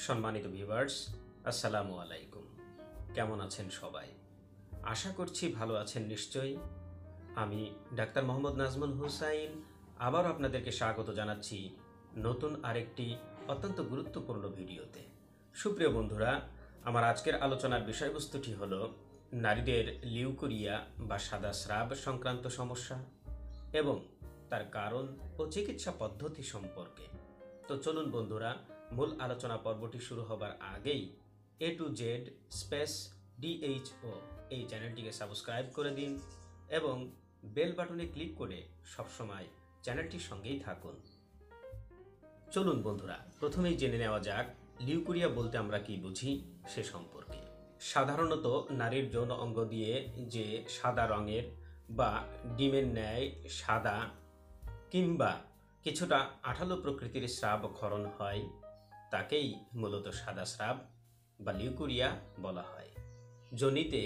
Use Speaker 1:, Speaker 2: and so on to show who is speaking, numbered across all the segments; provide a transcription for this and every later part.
Speaker 1: সম্মানিত ভিউয়ার্স, আসসালামু আলাইকুম। কেমন আছেন সবাই? আশা করছি ভালো আছেন নিশ্চয়ই। আমি ডাক্তার মোহাম্মদ নাজমুল হুসাইন আবার আপনাদেরকে স্বাগত জানাচ্ছি নতুন আরেকটি অত্যন্ত গুরুত্বপূর্ণ ভিডিওতে। সুপ্রিয় বন্ধুরা, আমার আজকের আলোচনার বিষয়বস্তুটি হলো নারীদের লিউকোরিয়া বা সাদা স্রাব সংক্রান্ত সমস্যা এবং তার কারণ ও চিকিৎসা পদ্ধতি সম্পর্কে। তো চলুন বন্ধুরা, মূল আলোচনা পর্বটি শুরু হবার আগেই A to Z space DHO এই চ্যানেলটিকে সাবস্ক্রাইব করে দিন এবং বেল বাটনে ক্লিক করে সবসময় চ্যানেলটির সঙ্গেই থাকুন। চলুন বন্ধুরা, প্রথমেই জেনে নেওয়া যাক লিউকোরিয়া বলতে আমরা কি বুঝি সে সম্পর্কে। সাধারণত নারীর যৌন অঙ্গ দিয়ে যে সাদা রঙের বা ডিমের ন্যায় সাদা কিংবা কিছুটা আঠালো প্রকৃতির স্রাব ক্ষরণ হয় তাকেই মূলত সাদা স্রাব বা লিউকোরিয়া বলা হয়। যোনিতে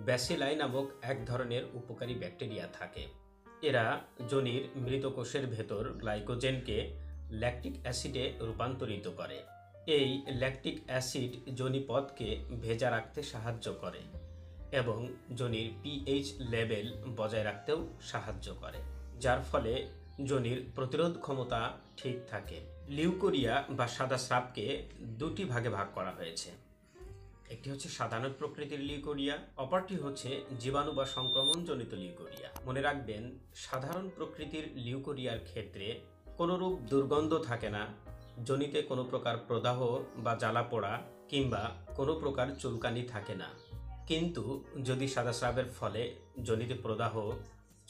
Speaker 1: ব্যাসিলাই নামক এক ধরনের উপকারী ব্যাকটেরিয়া থাকে। এরা যোনির মৃত কোষের ভেতর গ্লাইকোজেনকে ল্যাকটিক অ্যাসিডে রূপান্তরিত করে। এই ল্যাকটিক অ্যাসিড যোনিপথকে ভেজা রাখতে সাহায্য করে এবং যোনির পিএইচ লেভেল বজায় রাখতেও সাহায্য করে, যার ফলে যোনির প্রতিরোধ ক্ষমতা ঠিক থাকে। লিউকোরিয়া বা সাদা স্রাবকে দুটি ভাগে ভাগ করা হয়েছে। একটি হচ্ছে সাধারণ প্রকৃতির লিউকোরিয়া, অপরটি হচ্ছে জীবাণু বা সংক্রমণজনিত লিউকোরিয়া। মনে রাখবেন, সাধারণ প্রকৃতির লিউকোরিয়ার ক্ষেত্রে কোনোরূপ দুর্গন্ধ থাকে না, যোনিতে কোনো প্রকার প্রদাহ বা জ্বালা পোড়া কিংবা কোনো প্রকার চুলকানি থাকে না। কিন্তু যদি সাদা স্রাবের ফলে যোনিতে প্রদাহ,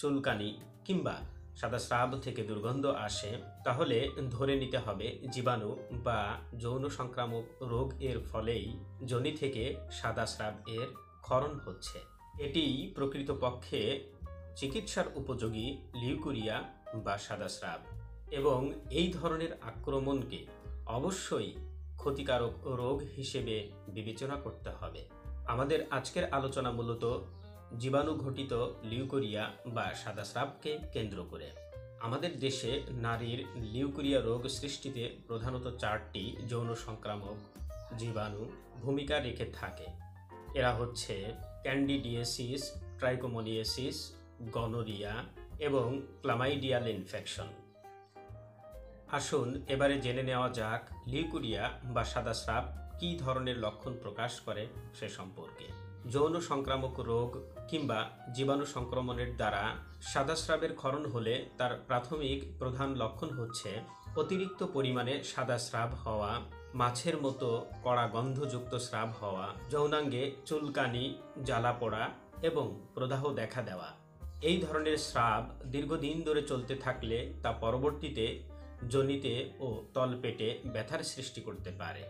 Speaker 1: চুলকানি কিংবা সাদা স্রাব থেকে দুর্গন্ধ আসে, তাহলে ধরে নিতে হবে জীবাণু বা যৌন সংক্রামক রোগ এর ফলেই যোনি থেকে সাদা স্রাব এর ক্ষরণ হচ্ছে। এটিই প্রকৃতপক্ষে চিকিৎসার উপযোগী লিউকোরিয়া বা সাদা স্রাব, এবং এই ধরনের আক্রমণকে অবশ্যই ক্ষতিকারক রোগ হিসেবে বিবেচনা করতে হবে। আমাদের আজকের আলোচনা মূলত জীবাণু ঘটিত লিউকোরিয়া বা সাদা স্রাবকে কেন্দ্র করে। আমাদের দেশে নারীর লিউকোরিয়া রোগ সৃষ্টিতে প্রধানত 4টি যৌন সংক্রামক জীবাণু ভূমিকা রেখে থাকে। এরা হচ্ছে ক্যান্ডিডিয়াসিস, ট্রাইকোমোনিয়াসিস, গনোরিয়া এবং ক্লামাইডিয়াল ইনফেকশন। আসুন এবারে জেনে নেওয়া যাক লিউকোরিয়া বা সাদা স্রাব কী ধরনের লক্ষণ প্রকাশ করে সে সম্পর্কে। যৌন সংক্রামক রোগ কিংবা জীবাণু সংক্রমণের দ্বারা সাদা স্রাবের ক্ষরণ হলে তার প্রাথমিক প্রধান লক্ষণ হচ্ছে অতিরিক্ত পরিমাণে সাদা স্রাব হওয়া, মাছের মতো কড়া গন্ধযুক্ত স্রাব হওয়া, যৌনাঙ্গে চুলকানি, জ্বালা পোড়া এবং প্রদাহ দেখা দেওয়া। এই ধরনের স্রাব দীর্ঘদিন ধরে চলতে থাকলে তা পরবর্তীতে যোনিতে ও তলপেটে ব্যথার সৃষ্টি করতে পারে।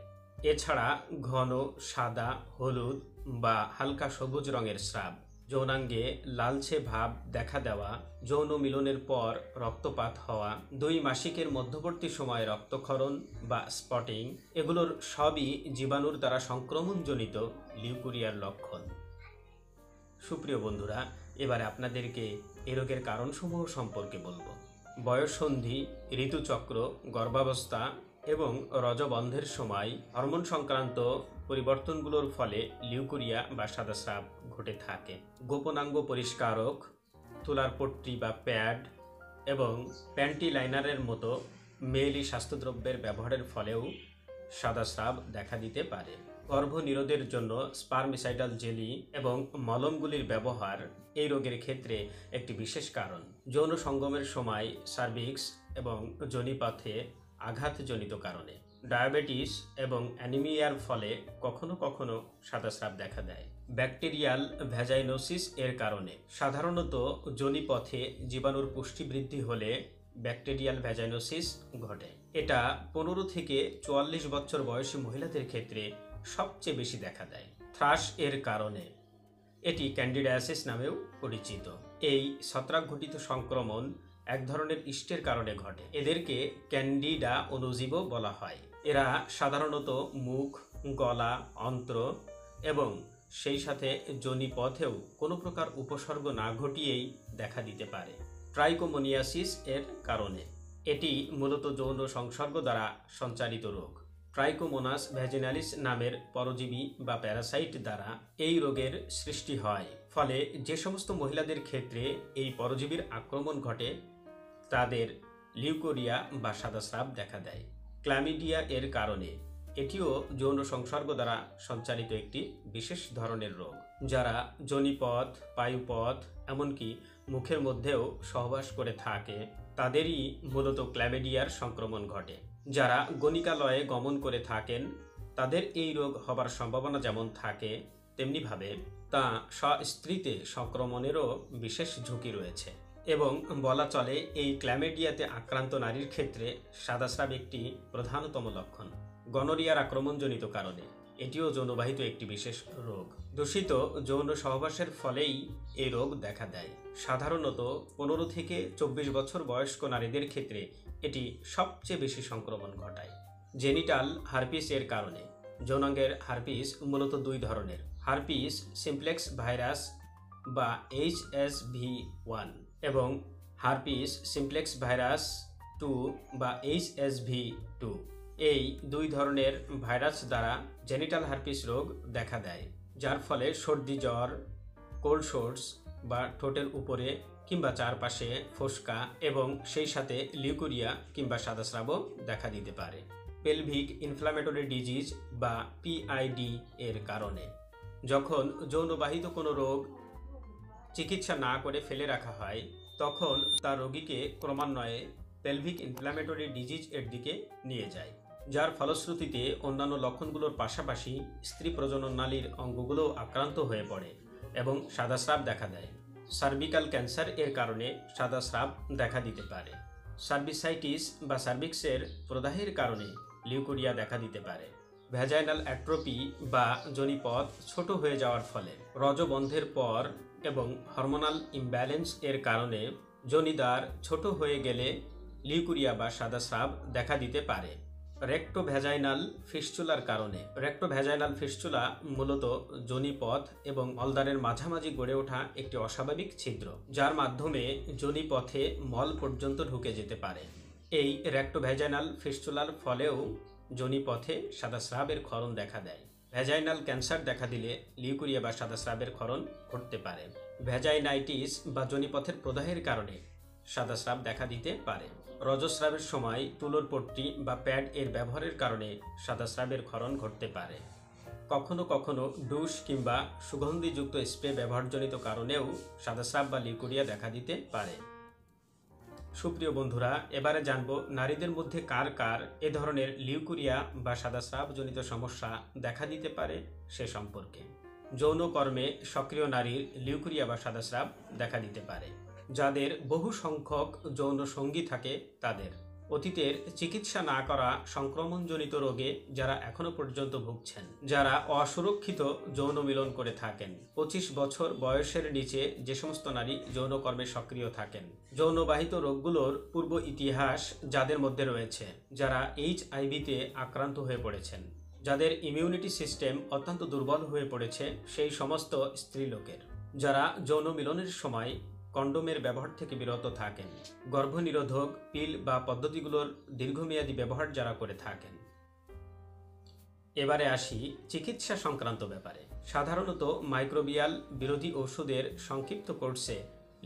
Speaker 1: এছাড়া ঘন সাদা, হলুদ বা হালকা সবুজ রঙের স্রাব, যৌনাঙ্গে লালচে ভাব দেখা দেওয়া, যৌন মিলনের পর রক্তপাত হওয়া, 2 মাসিকের মধ্যবর্তী সময়ে রক্তক্ষরণ বা স্পটিং, এগুলোর সবই জীবাণুর দ্বারা সংক্রমণজনিত লিউকোরিয়ার লক্ষণ। সুপ্রিয় বন্ধুরা, এবারে আপনাদেরকে এ রোগের কারণসমূহ সম্পর্কে বলবো। বয়ঃসন্ধি, ঋতুচক্র, গর্ভাবস্থা এবং রজবন্ধের সময় হরমোন সংক্রান্ত পরিবর্তনগুলোর ফলে লিউকোরিয়া বা সাদা স্রাব ঘটে থাকে। গোপনাঙ্গ পরিষ্কারক, তুলার পট্টি বা প্যাড এবং প্যান্টি লাইনারের মতো মেয়েলি স্বাস্থ্যদ্রব্যের ব্যবহারের ফলেও সাদা স্রাব দেখা দিতে পারে। গর্ভনিরোধের জন্য স্পারমিসাইডাল জেলি এবং মলমগুলির ব্যবহার এই রোগের ক্ষেত্রে একটি বিশেষ কারণ। যৌন সঙ্গমের সময় সার্ভিক্স এবং যোনিপথে আঘাতজনিত কারণে, ডায়াবেটিস এবং অ্যানিমিয়ার ফলে কখনো কখনো সাদা স্রাব দেখা দেয়। ব্যাকটেরিয়াল ভ্যাজাইনোসিস এর কারণে, সাধারণত যোনিপথে জীবাণুর পুষ্টি বৃদ্ধি হলে ব্যাকটেরিয়াল ভ্যাজাইনোসিস ঘটে। এটা 15 থেকে 44 বছর বয়সী মহিলাদের ক্ষেত্রে সবচেয়ে বেশি দেখা দেয়। থ্রাশ এর কারণে, এটি ক্যান্ডিডিয়াসিস নামেও পরিচিত। এই ছত্রাক ঘটিত সংক্রমণ এক ধরনের ইস্টের কারণে ঘটে। এদেরকে ক্যান্ডিডা অণুজীবও বলা হয়। এরা সাধারণত মুখ, গলা, অন্ত্র এবং সেই সাথে যোনিপথেও কোনো প্রকার উপসর্গ না ঘটিয়েই দেখা দিতে পারে। ট্রাইকোমোনিয়াসিস এর কারণে, এটি মূলত যৌন সংসর্গ দ্বারা সঞ্চারিত রোগ। ট্রাইকোমোনাস ভ্যাজিনালিস নামের পরজীবী বা প্যারাসাইট দ্বারা এই রোগের সৃষ্টি হয়। ফলে যে সমস্ত মহিলাদের ক্ষেত্রে এই পরজীবীর আক্রমণ ঘটে তাদের লিউকোরিয়া বা সাদাস্রাব দেখা দেয়। ক্ল্যামিডিয়া এর কারণে এটিও যৌন সংসর্গ দ্বারা সঞ্চালিত একটি বিশেষ ধরনের রোগ। যারা যোনিপথ, পায়ুপথ এমনকি মুখের মধ্যেও সহবাস করে থাকে তাদেরই মূলত ক্ল্যামিডিয়ার সংক্রমণ ঘটে। যারা গণিকালয়ে গমন করে থাকেন তাদের এই রোগ হবার সম্ভাবনা যেমন থাকে তেমনিভাবে তা স্ত্রীতে সংক্রমণেরও বিশেষ ঝুঁকি রয়েছে। এবং বলা চলে এই ক্ল্যামিডিয়াতে আক্রান্ত নারীর ক্ষেত্রে সাদাস্রাব একটি প্রধানতম লক্ষণ। গনোরিয়ার আক্রমণজনিত কারণে এটিও যৌনবাহিত একটি বিশেষ রোগ। দূষিত যৌন সহবাসের ফলেই এই রোগ দেখা দেয়। সাধারণত 15 থেকে 24 বছর বয়স্ক নারীদের ক্ষেত্রে এটি সবচেয়ে বেশি সংক্রমণ ঘটায়। জেনিটাল হার্পিস এর কারণে যৌনাঙ্গের হার্পিস মূলত দুই ধরনের, হার্পিস সিমপ্লেক্স ভাইরাস বা HSV1 এবং হার্পিস সিমপ্লেক্স ভাইরাস 2 বা HSV2। এই দুই ধরনের ভাইরাস দ্বারা জেনিটাল হার্পিস রোগ দেখা দেয়, যার ফলে সর্দি, জ্বর, কোল্ড সোর্স বা ঠোঁটের উপরে কিংবা চারপাশে ফোস্কা এবং সেই সাথে লিউকোরিয়া কিংবা সাদাস্রাবও দেখা দিতে পারে। পেলভিক ইনফ্ল্যামেটরি ডিজিজ বা PID এর কারণে যখন যৌনবাহিত কোনো রোগ চিকিৎসা না করে ফেলে রাখা হয় তখন তা রোগীকে ক্রমান্বয়ে পেলভিক ইনফ্ল্যামেটরি ডিজিজ এর দিকে নিয়ে যায়, যার ফলশ্রুতিতে অন্যান্য লক্ষণগুলোর পাশাপাশি স্ত্রী প্রজনন নালীর অঙ্গগুলো আক্রান্ত হয়ে পড়ে এবং সাদাস্রাব দেখা দেয়। সার্ভিক্যাল ক্যান্সার এর কারণে সাদাস্রাব দেখা দিতে পারে। সার্ভিসাইটিস বা সার্ভিক্সের প্রদাহের কারণে লিউকোরিয়া দেখা দিতে পারে। ভ্যাজাইনাল অ্যাট্রোপি বা যোনিপথ ছোট হয়ে যাওয়ার ফলে রজবন্ধের পর এবং হরমোনাল ইমব্যালেন্স এর কারণে যোনিদ্বার ছোট হয়ে গেলে লিউকোরিয়া বা সাদাস্রাব দেখা দিতে পারে। রেক্টোভ্যাজাইনাল ফিস্চুলার কারণে রেক্টোভ্যাজাইনাল ফিস্চুলা মূলত যোনিপথ এবং মলদ্বারের মাঝামাঝি গড়ে ওঠা একটি অস্বাভাবিক ছিদ্র, যার মাধ্যমে যোনিপথে মল পর্যন্ত ঢুকে যেতে পারে। এই রেক্টোভ্যাজাইনাল ফিস্চুলার ফলেও যোনিপথে সাদাস্রাবের ক্ষরণ দেখা দেয়। ভ্যাজাইনাল ক্যান্সার দেখা দিলে লিউকোরিয়া বা সাদাস্রাবের ক্ষরণ ঘটতে পারে। ভ্যাজাইনাইটিস বা যোনিপথের প্রদাহের কারণে সাদাস্রাব দেখা দিতে পারে। রজস্রাবের সময় তুলোর পট্টি বা প্যাড এর ব্যবহারের কারণে সাদাস্রাবের ক্ষরণ ঘটতে পারে। কখনো কখনো ডুশ কিংবা সুগন্ধিযুক্ত স্প্রে ব্যবহারজনিত কারণেও সাদাস্রাব বা লিউকোরিয়া দেখা দিতে পারে। সুপ্রিয় বন্ধুরা, এবারে জানবো নারীদের মধ্যে কার কার এ ধরনের লিউকোরিয়া বা সাদাস্রাবজনিত সমস্যা দেখা দিতে পারে সে সম্পর্কে। যৌনকর্মে সক্রিয় নারীর লিউকোরিয়া বা সাদাস্রাব দেখা দিতে পারে। যাদের বহু সংখ্যক যৌন সঙ্গী থাকে তাদের। অতীতের চিকিৎসা না করা সংক্রমণজনিত রোগে যারা এখনো পর্যন্ত ভুগছেন, যারা অসুরক্ষিত যৌন মিলন করে থাকেন, 25 বছর বয়সের নিচে যে সমস্ত নারী যৌনকর্মে সক্রিয় থাকেন, যৌনবাহিত রোগগুলোর পূর্ব ইতিহাস যাদের মধ্যে রয়েছে, যারা HIV-তে আক্রান্ত হয়ে পড়েছেন, যাদের ইমিউনিটি সিস্টেম অত্যন্ত দুর্বল হয়ে পড়েছে সেই সমস্ত স্ত্রীলোকের, যারা যৌন মিলনের সময় কন্ডোমের ব্যবহার থেকে বিরত থাকেন, গর্ভনিরোধক পিল বা পদ্ধতিগুলোর দীর্ঘমেয়াদী ব্যবহার যারা করে থাকেন। এবারে আসি চিকিৎসা সংক্রান্ত ব্যাপারে। সাধারণত মাইক্রোবিয়াল বিরোধী ওষুধের সংক্ষিপ্ত কোর্সে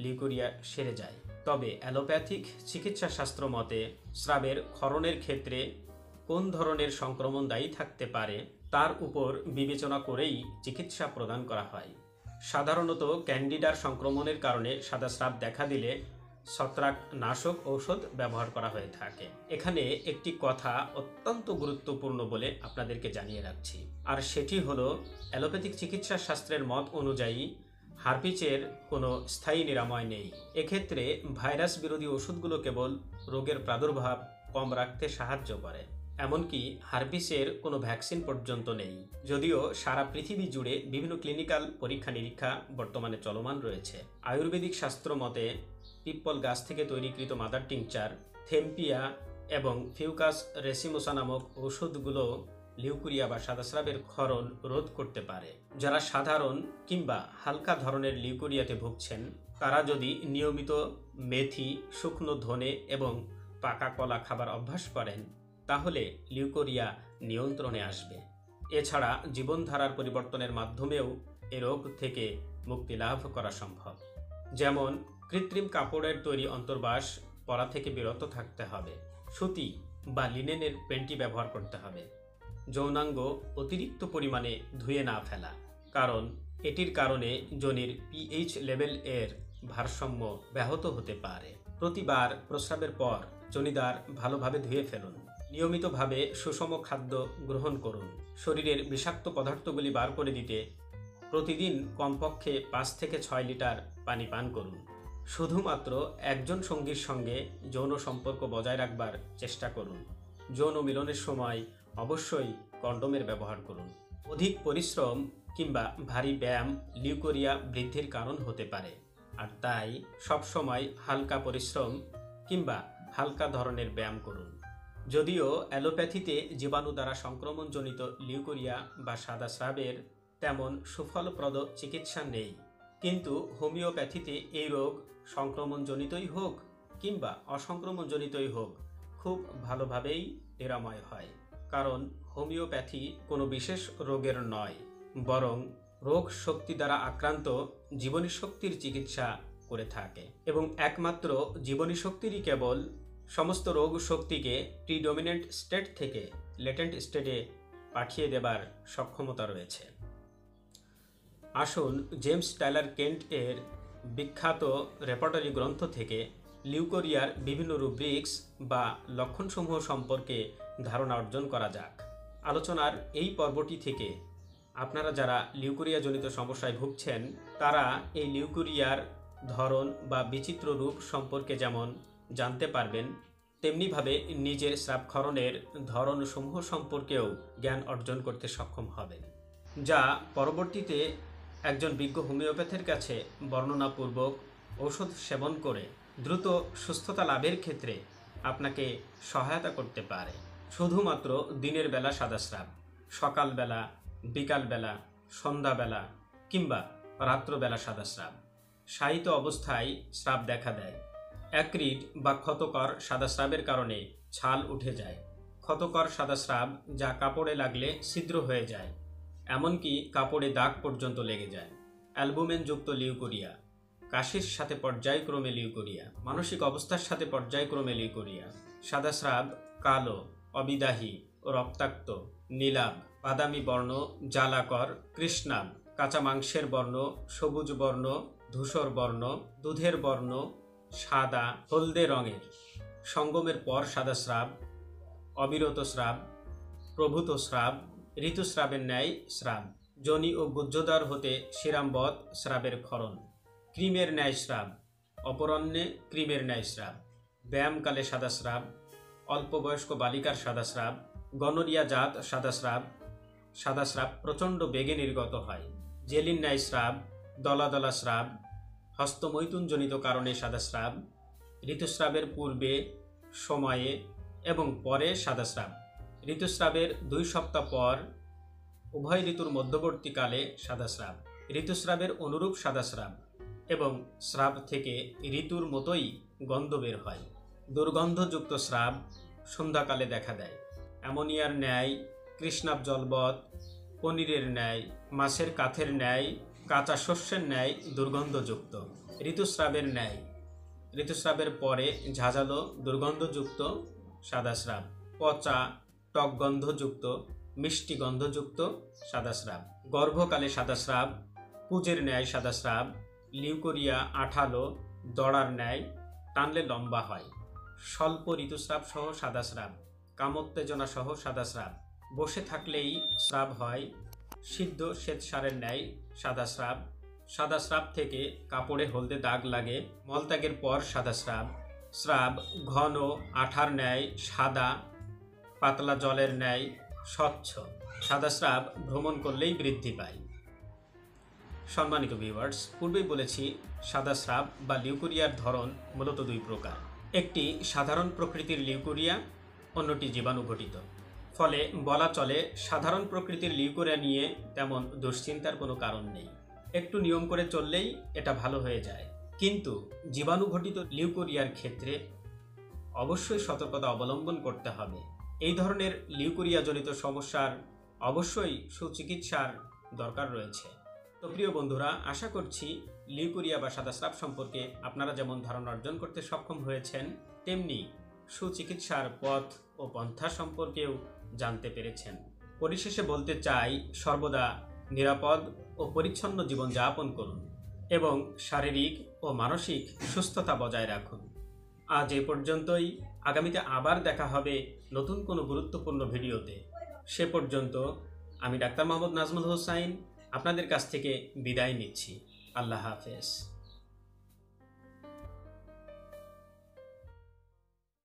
Speaker 1: লিউকোরিয়া সেরে যায়, তবে অ্যালোপ্যাথিক চিকিৎসা শাস্ত্র মতে স্রাবের ক্ষরণের ক্ষেত্রে কোন ধরনের সংক্রমণ দায়ী থাকতে পারে তার উপর বিবেচনা করেই চিকিৎসা প্রদান করা হয়। সাধারণত ক্যান্ডিডার সংক্রমণের কারণে সাদাস্রাব দেখা দিলে ছত্রাকনাশক ঔষধ ব্যবহার করা হয়ে থাকে। এখানে একটি কথা অত্যন্ত গুরুত্বপূর্ণ বলে আপনাদেরকে জানিয়ে রাখছি, আর সেটি হলো অ্যালোপ্যাথিক চিকিৎসা শাস্ত্রের মত অনুযায়ী হার্পিসের কোনো স্থায়ী নিরাময় নেই। এক্ষেত্রে ভাইরাস বিরোধী ওষুধগুলো কেবল রোগের প্রাদুর্ভাব কম রাখতে সাহায্য করে। এমনকি হার্পিসের কোনো ভ্যাকসিন পর্যন্ত নেই, যদিও সারা পৃথিবী জুড়ে বিভিন্ন ক্লিনিক্যাল পরীক্ষা নিরীক্ষা বর্তমানে চলমান রয়েছে। আয়ুর্বেদিক শাস্ত্র মতে পিপ্পল গাছ থেকে তৈরিকৃত মাদার টিংচার, থেম্পিয়া এবং ফিউকাস রেসিমোসা নামক ঔষধগুলো লিউকোরিয়া বা সাদাস্রাবের ক্ষরণ রোধ করতে পারে। যারা সাধারণ কিংবা হালকা ধরনের লিউকোরিয়াতে ভুগছেন তারা যদি নিয়মিত মেথি, শুকনো ধনে এবং পাকা কলা খাবার অভ্যাস করেন তাহলে লিউকোরিয়া নিয়ন্ত্রণে আসবে। এছাড়া জীবনধারার পরিবর্তনের মাধ্যমেও এ রোগ থেকে মুক্তি লাভ করা সম্ভব। যেমন কৃত্রিম কাপড়ের তৈরি অন্তর্বাস পরা থেকে বিরত থাকতে হবে, সুতি বা লিনেনের প্যান্টি ব্যবহার করতে হবে, যৌনাঙ্গ অতিরিক্ত পরিমাণে ধুয়ে না ফেলা, কারণ এটির কারণে যোনির পিএইচ লেভেল এর ভারসাম্য ব্যাহত হতে পারে। প্রতিবার প্রস্রাবের পর যোনিদ্বার ভালোভাবে ধুয়ে ফেলুন। নিয়মিতভাবে সুষম খাদ্য গ্রহণ করুন। শরীরের বিষাক্ত পদার্থগুলি বার করে দিতে প্রতিদিন কমপক্ষে 5 থেকে 6 লিটার পানি পান করুন। শুধুমাত্র একজন সঙ্গীর সঙ্গে যৌন সম্পর্ক বজায় রাখবার চেষ্টা করুন। যৌন মিলনের সময় অবশ্যই কন্ডোমের ব্যবহার করুন। অধিক পরিশ্রম কিংবা ভারী ব্যায়াম লিউকোরিয়া বৃদ্ধির কারণ হতে পারে, আর তাই সবসময় হালকা পরিশ্রম কিংবা হালকা ধরনের ব্যায়াম করুন। যদিও অ্যালোপ্যাথিতে জীবাণু দ্বারা সংক্রমণজনিত লিউকোরিয়া বা সাদা স্রাবের তেমন সুফলপ্রদ চিকিৎসা নেই, কিন্তু হোমিওপ্যাথিতে এই রোগ সংক্রমণজনিতই হোক কিংবা অসংক্রমণজনিতই হোক খুব ভালোভাবেই নিরাময় হয়। কারণ হোমিওপ্যাথি কোনো বিশেষ রোগের নয়, বরং রোগ শক্তি দ্বারা আক্রান্ত জীবনী শক্তির চিকিৎসা করে থাকে, এবং একমাত্র জীবনী শক্তিরই কেবল সমস্ত রোগ শক্তিকে প্রিডমিনেন্ট স্টেট থেকে লেটেন্ট স্টেটে পাঠিয়ে দেবার সক্ষমতা রয়েছে। আসুন জেমস টাইলার কেন্ট এর বিখ্যাত রেপার্টরি গ্রন্থ থেকে লিউকোরিয়ার বিভিন্ন রুব্রিক্স বা লক্ষণসমূহ সম্পর্কে ধারণা অর্জন করা যাক। আলোচনার এই পর্বটি থেকে আপনারা যারা লিউকোরিয়া জনিত সমস্যায় ভুগছেন তারা এই লিউকোরিয়ার ধরন বা বিচিত্র রূপ সম্পর্কে যেমন জানতে পারবেন, তেমনিভাবে নিজের স্রাবক্ষরণের ধরনসমূহ সম্পর্কেও জ্ঞান অর্জন করতে সক্ষম হবেন, যা পরবর্তীতে একজন বিজ্ঞ হোমিওপ্যাথের কাছে বর্ণনাপূর্বক ঔষধ সেবন করে দ্রুত সুস্থতা লাভের ক্ষেত্রে আপনাকে সহায়তা করতে পারে। শুধুমাত্র দিনের বেলা সাদাস্রাব, সকালবেলা, বিকালবেলা, সন্ধ্যাবেলা কিংবা রাত্রবেলা সাদাস্রাব, শায়িত অবস্থায় স্রাব দেখা দেয়। অ্যাক্রিড বা ক্ষতকর সাদাস্রাবের কারণে ছাল উঠে যায়। ক্ষতকর সাদাস্রাব যা কাপড়ে লাগলে ছিদ্র হয়ে যায়, এমনকি কাপড়ে দাগ পর্যন্ত লেগে যায়। অ্যালবুমিনযুক্ত লিউকোরিয়া, কাশির সাথে পর্যায়ক্রমে লিউকোরিয়া, মানসিক অবস্থার সাথে পর্যায়ক্রমে লিউকোরিয়া, সাদাস্রাব কালো, অবিদাহী, রক্তাক্ত, নীলাভ, বাদামি বর্ণ, জ্বালাকর, কৃষ্ণাভ, কাঁচা মাংসের বর্ণ, সবুজ বর্ণ, ধূসর বর্ণ, দুধের বর্ণ, সাদা, হলদে রঙের, সঙ্গমের পর সাদাস্রাব, অবিরত স্রাব, প্রভূত স্রাব, ঋতুস্রাবের ন্যায় স্রাব, যোনি ও গুহ্যদ্বার হতে শিরাম্বত স্রাবের ক্ষরণ, ক্রিমের ন্যায় স্রাব, অপরাহ্নে ক্রিমের ন্যায় স্রাব, ব্যায়ামকালে সাদাস্রাব, অল্পবয়স্ক বালিকার সাদাস্রাব, গনোরিয়া জাত সাদাস্রাব, সাদাস্রাব প্রচণ্ড বেগে নির্গত হয়, জেলির ন্যায় স্রাব, দলা দলা স্রাব, হস্তমৈথুনজনিত কারণে সাদাস্রাব, ঋতুস্রাবের পূর্বে, সময়ে এবং পরে সাদাস্রাব, ঋতুস্রাবের 2 সপ্তাহ পর, উভয় ঋতুর মধ্যবর্তীকালে সাদাস্রাব, ঋতুস্রাবের অনুরূপ সাদাস্রাব এবং স্রাব থেকে ঋতুর মতোই গন্ধ বের হয়। দুর্গন্ধযুক্ত স্রাব সন্ধ্যাকালে দেখা দেয়। অ্যামোনিয়ার ন্যায়, কৃষ্ণাভ জলবৎ, পনিরের ন্যায়, মাছের কাথের ন্যায়, কাঁচা শস্যের ন্যায় দুর্গন্ধযুক্ত। ঋতুস্রাবের ন্যায়, ঋতুস্রাবের পরে ঝাঁঝালো দুর্গন্ধযুক্ত সাদাস্রাব, পচা টক গন্ধযুক্ত, মিষ্টি গন্ধযুক্ত সাদাস্রাব, গর্ভকালে সাদাস্রাব, পুজের ন্যায় সাদাস্রাব, লিউকোরিয়া আঠালো, দড়ার ন্যায়, টানলে লম্বা হয়, স্বল্প ঋতুস্রাব সহ সাদাস্রাব, কামোত্তেজনা সহ সাদাস্রাব, বসে থাকলেই স্রাব হয়, সিদ্ধ শ্বেতসারের ন্যায় সাদাস্রাব, সাদাস্রাব থেকে কাপড়ে হলদে দাগ লাগে, মলত্যাগের পর সাদাস্রাব, স্রাব ঘন আঠার ন্যায় সাদা, পাতলা জলের ন্যায় স্বচ্ছ, সাদাস্রাব ভ্রমণ করলেই বৃদ্ধি পায়। সম্মানিত ভিউয়ার্স, পূর্বেই বলেছি সাদাস্রাব বা লিউকোরিয়ার ধরন মূলত 2 প্রকার। একটি সাধারণ প্রকৃতির লিউকোরিয়া, অন্যটি জীবাণুঘটিত। ফলে বলা চলে সাধারণ প্রকৃতির লিউকোরিয়া নিয়ে তেমন দুশ্চিন্তার কোনো কারণ নেই, একটু নিয়ম করে চললেই এটা ভালো হয়ে যায়। কিন্তু জীবাণুঘটিত লিউকোরিয়ার ক্ষেত্রে অবশ্যই সতর্কতা অবলম্বন করতে হবে, এই ধরনের লিউকোরিয়াজনিত সমস্যার অবশ্যই সুচিকিৎসার দরকার রয়েছে। তো প্রিয় বন্ধুরা, আশা করছি লিউকোরিয়া বা সাদাস্রাব সম্পর্কে আপনারা যেমন ধারণা অর্জন করতে সক্ষম হয়েছেন, তেমনি সুচিকিৎসার পথ ও পন্থা সম্পর্কেও জানতে পেরেছেন। পরিশেষে বলতে চাই, সর্বদা নিরাপদ ও পরিচ্ছন্ন জীবনযাপন করুন এবং শারীরিক ও মানসিক সুস্থতা বজায় রাখুন। আজ এ পর্যন্তই। আগামীতে আবার দেখা হবে নতুন কোনো গুরুত্বপূর্ণ ভিডিওতে। সে পর্যন্ত আমি ডাক্তার মোহাম্মদ নাজমুল হোসাইন আপনাদের কাছ থেকে বিদায় নিচ্ছি। আল্লাহ হাফেজ।